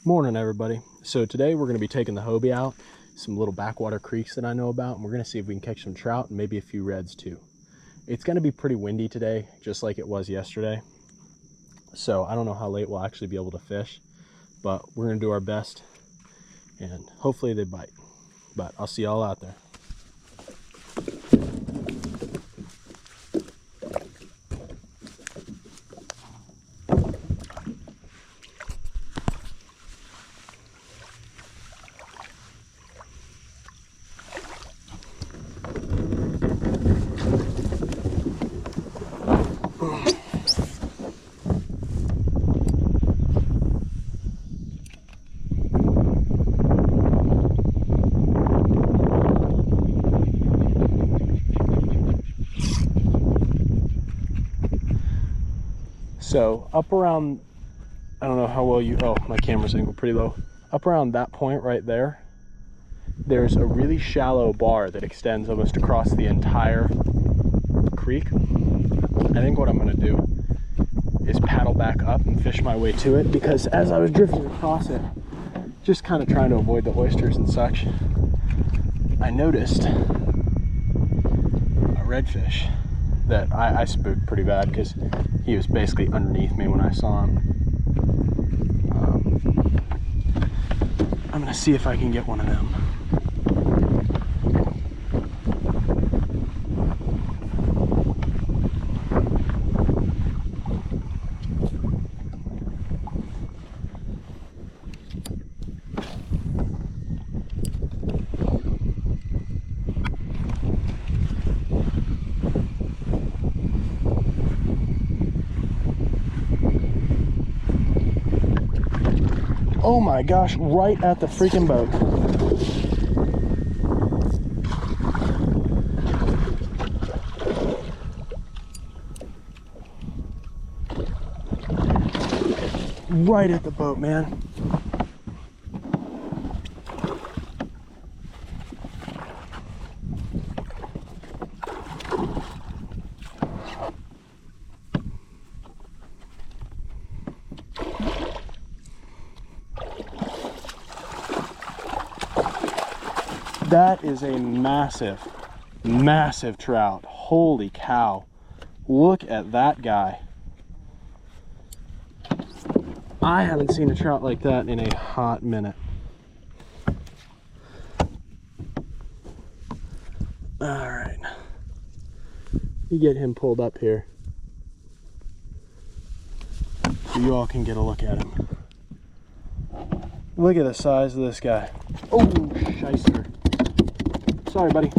Morning, everybody. So today we're going to be taking the hobie out, some little backwater creeks that I know about, and we're going to see if we can catch some trout and maybe a few reds too. It's going to be pretty windy today, just like it was yesterday. So I don't know how late we'll actually be able to fish, but we're going to do our best and hopefully they bite. But I'll see y'all out there. So up around, I don't know how well you, oh, my camera's angled pretty low. Up around that point right there, there's a really shallow bar that extends almost across the entire creek. I think what I'm gonna do is paddle back up and fish my way to it, because as I was drifting across it, just kind of trying to avoid the oysters and such, I noticed a redfish that I spooked pretty bad because he was basically underneath me when I saw him. I'm gonna see if I can get one of them. Oh my gosh, right at the freaking boat. Right at the boat, man. That is a massive, massive trout. Holy cow. Look at that guy. I haven't seen a trout like that in a hot minute. All right. You get him pulled up here so you all can get a look at him. Look at the size of this guy. Oh, shyster. Sorry, buddy.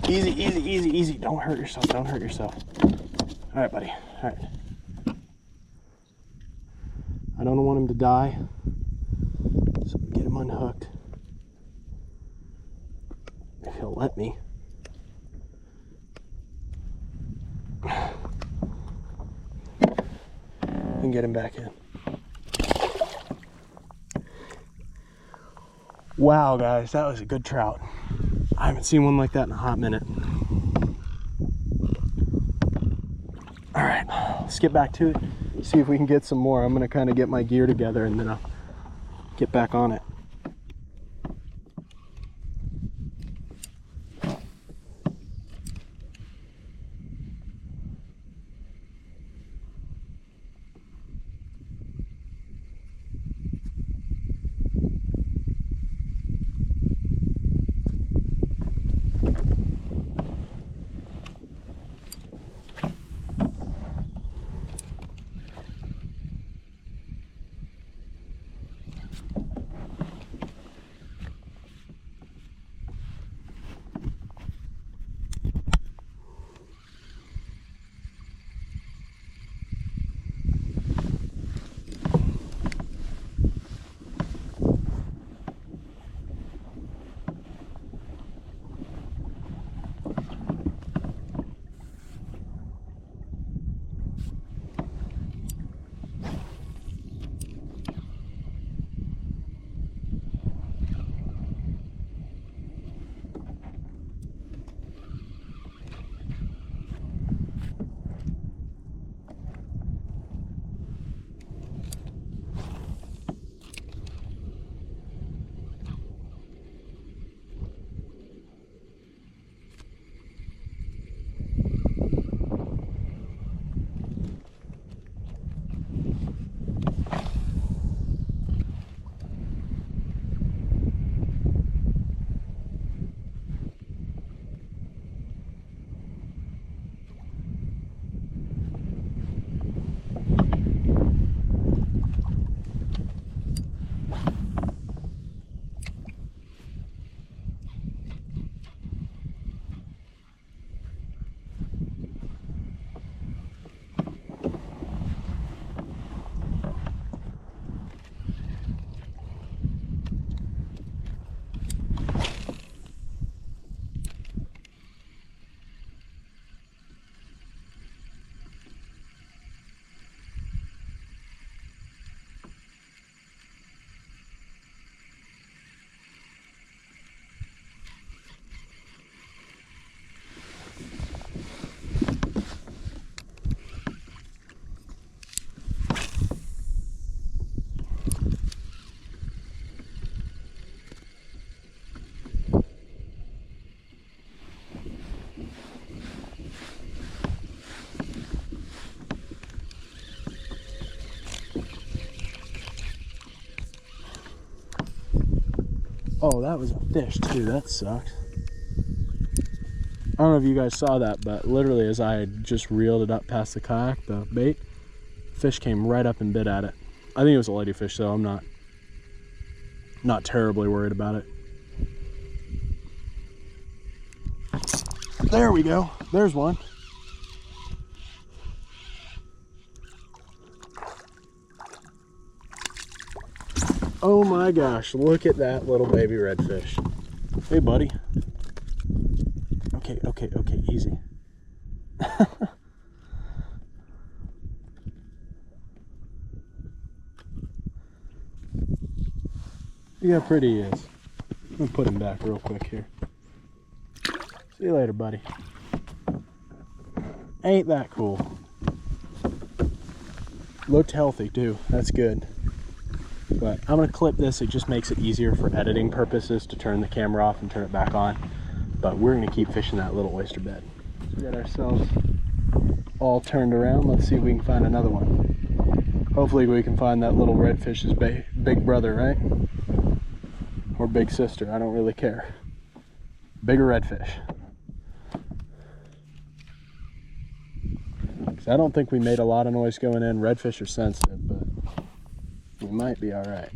Easy, easy, easy, easy. Don't hurt yourself. Don't hurt yourself. All right, buddy. All right. I don't want him to die, so get him unhooked. If he'll let me. And get him back in. Wow, guys, that was a good trout. I haven't seen one like that in a hot minute. All right, let's get back to it. See if we can get some more. I'm gonna kind of get my gear together and then I'll get back on it. Oh, that was a fish too. That sucks. I don't know if you guys saw that, but literally as I just reeled it up past the kayak, the bait, fish came right up and bit at it. I think it was a ladyfish, so I'm not terribly worried about it. There we go. There's one. Oh my gosh, look at that little baby redfish. Hey, buddy. Okay, easy. Look how pretty he is. I'm gonna put him back real quick here. See you later, buddy. Ain't that cool? Looked healthy too, that's good. But I'm gonna clip this, it just makes it easier for editing purposes to turn the camera off and turn it back on. But we're gonna keep fishing that little oyster bed. So we got ourselves all turned around. Let's see if we can find another one. Hopefully we can find that little redfish's big brother, right? Or big sister, I don't really care. Bigger redfish. Because I don't think we made a lot of noise going in. Redfish are sensitive, but we might be all right.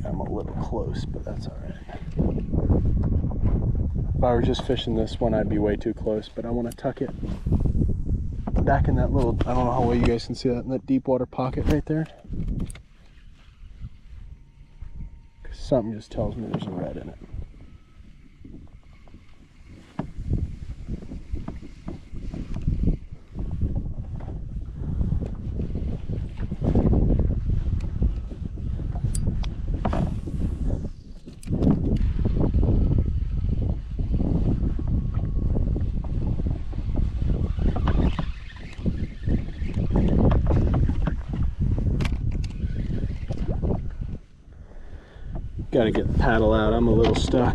I'm a little close, but that's all right. If I were just fishing this one, I'd be way too close, but I want to tuck it back in that little, I don't know how well you guys can see that, in that deep water pocket right there. Something just tells me there's a red in it. Gotta get the paddle out, I'm a little stuck.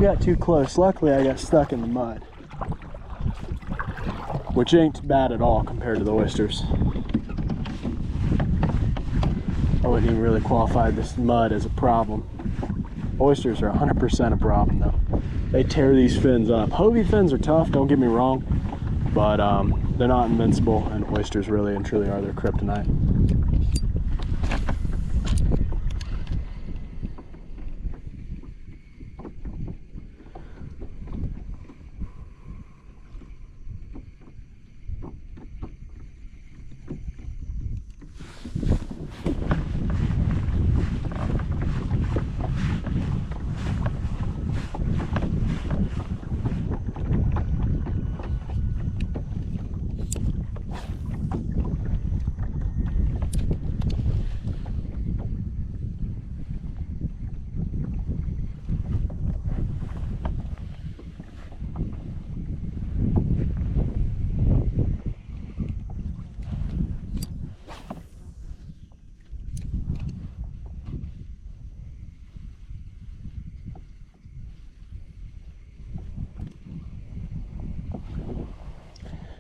Got too close. Luckily I got stuck in the mud, which ain't bad at all compared to the oysters. I wouldn't even really qualify this mud as a problem. Oysters are 100% a problem though. They tear these fins up. Hobie fins are tough, don't get me wrong, but they're not invincible, and oysters really and truly are their kryptonite.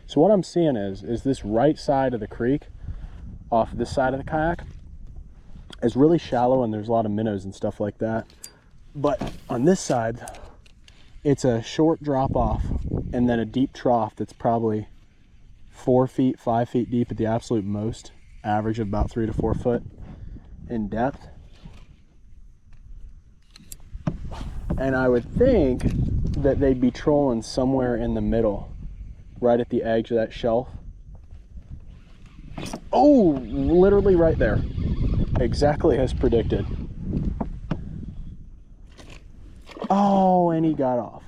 So what I'm seeing is this right side of the creek, off this side of the kayak, is really shallow and there's a lot of minnows and stuff like that. But on this side, it's a short drop off and then a deep trough that's probably 4 feet, 5 feet deep at the absolute most, average of about 3 to 4 foot in depth. And I would think that they'd be trolling somewhere in the middle, right at the edge of that shelf. Oh, literally right there. Exactly as predicted. Oh, and he got off.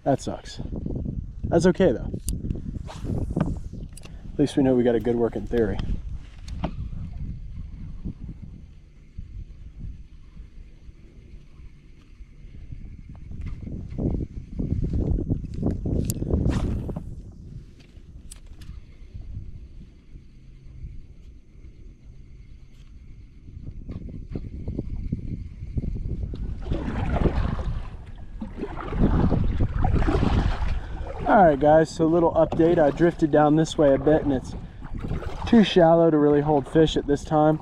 That sucks. That's okay though. At least we know we got a good working theory. All right, guys, so a little update. I drifted down this way a bit, and it's too shallow to really hold fish at this time.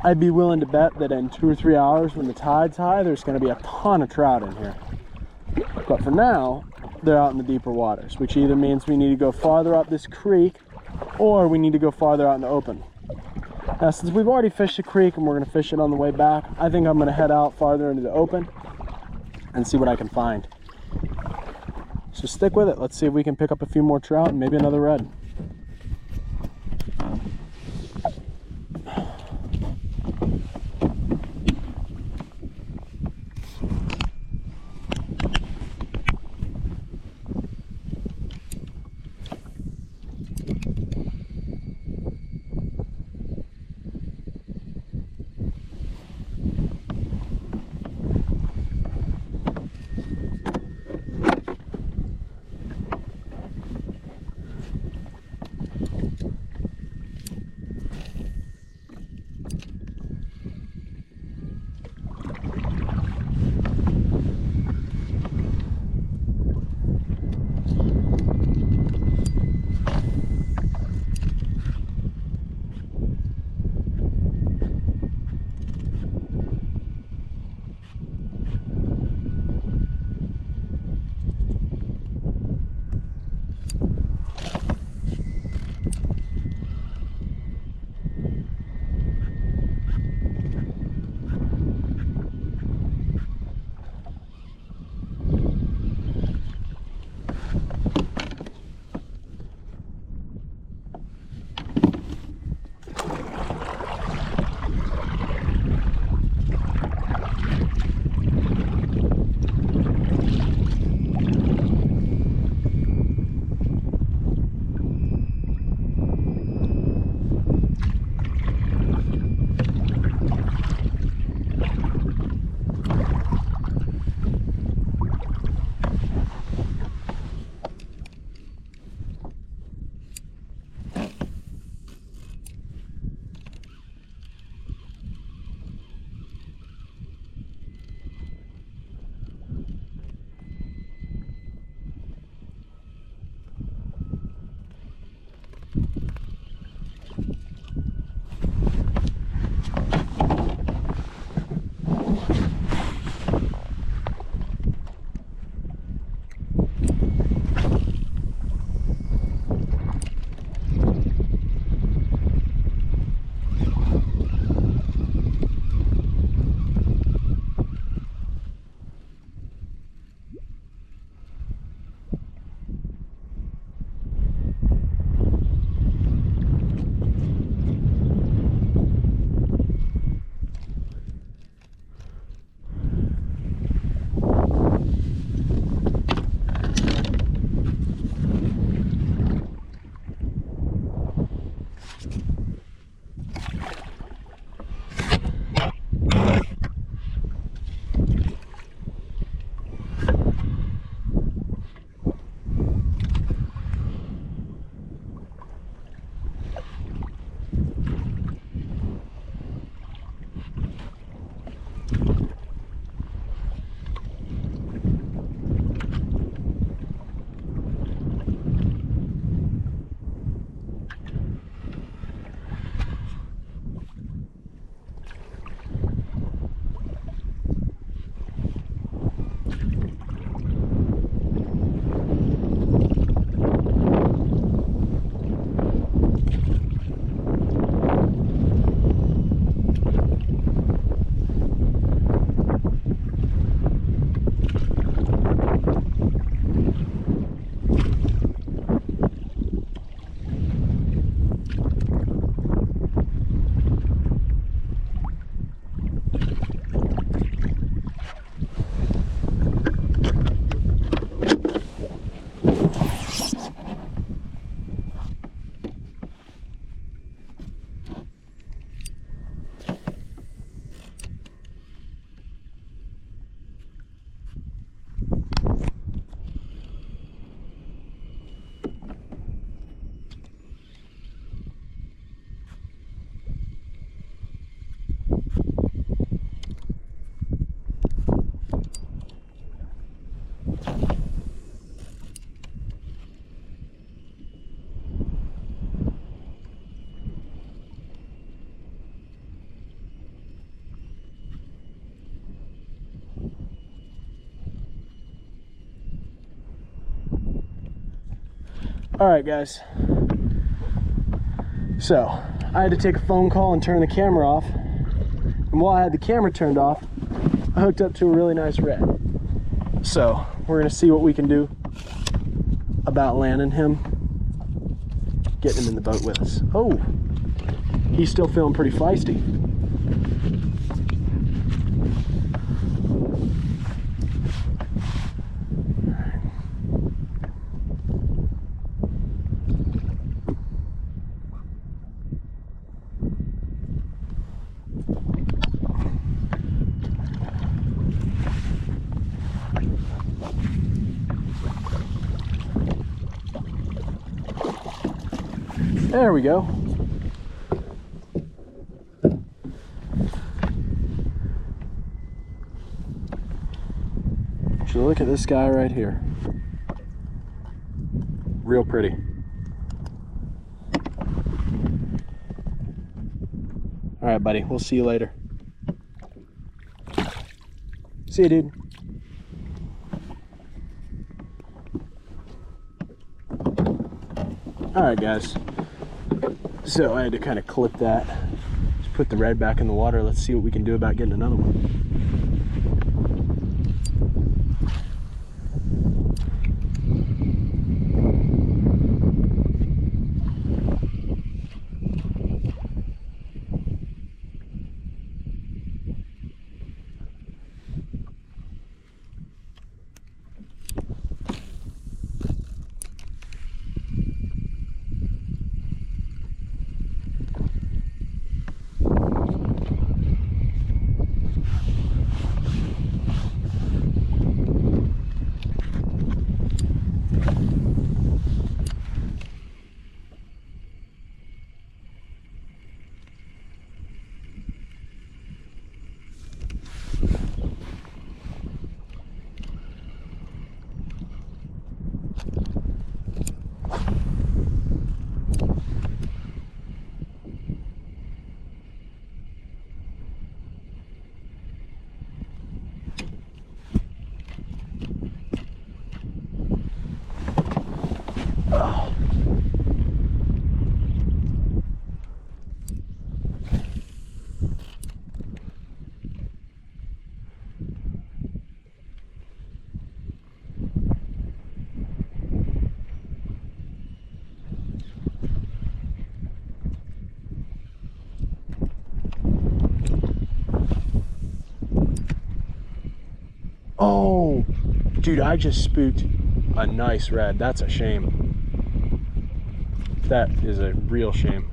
I'd be willing to bet that in 2 or 3 hours when the tide's high, there's going to be a ton of trout in here. But for now, they're out in the deeper waters, which either means we need to go farther up this creek or we need to go farther out in the open. Now, since we've already fished the creek and we're going to fish it on the way back, I think I'm going to head out farther into the open and see what I can find. So stick with it. Let's see if we can pick up a few more trout and maybe another red. All right, guys. So I had to take a phone call and turn the camera off. And while I had the camera turned off, I hooked up to a really nice red. So we're gonna see what we can do about landing him, getting him in the boat with us. Oh, he's still feeling pretty feisty. There we go. So look at this guy right here. Real pretty. All right, buddy, we'll see you later. See you, dude. All right, guys. So I had to kind of clip that. Just put the red back in the water. Let's see what we can do about getting another one. Oh, dude, I just spooked a nice red. That's a shame. That is a real shame.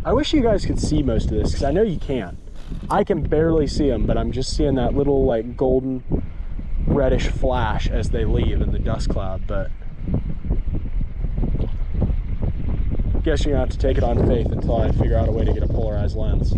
I wish you guys could see most of this, because I know you can't. I can barely see them, but I'm just seeing that little like golden reddish flash as they leave in the dust cloud. But I guess you're gonna have to take it on faith until I figure out a way to get a polarized lens.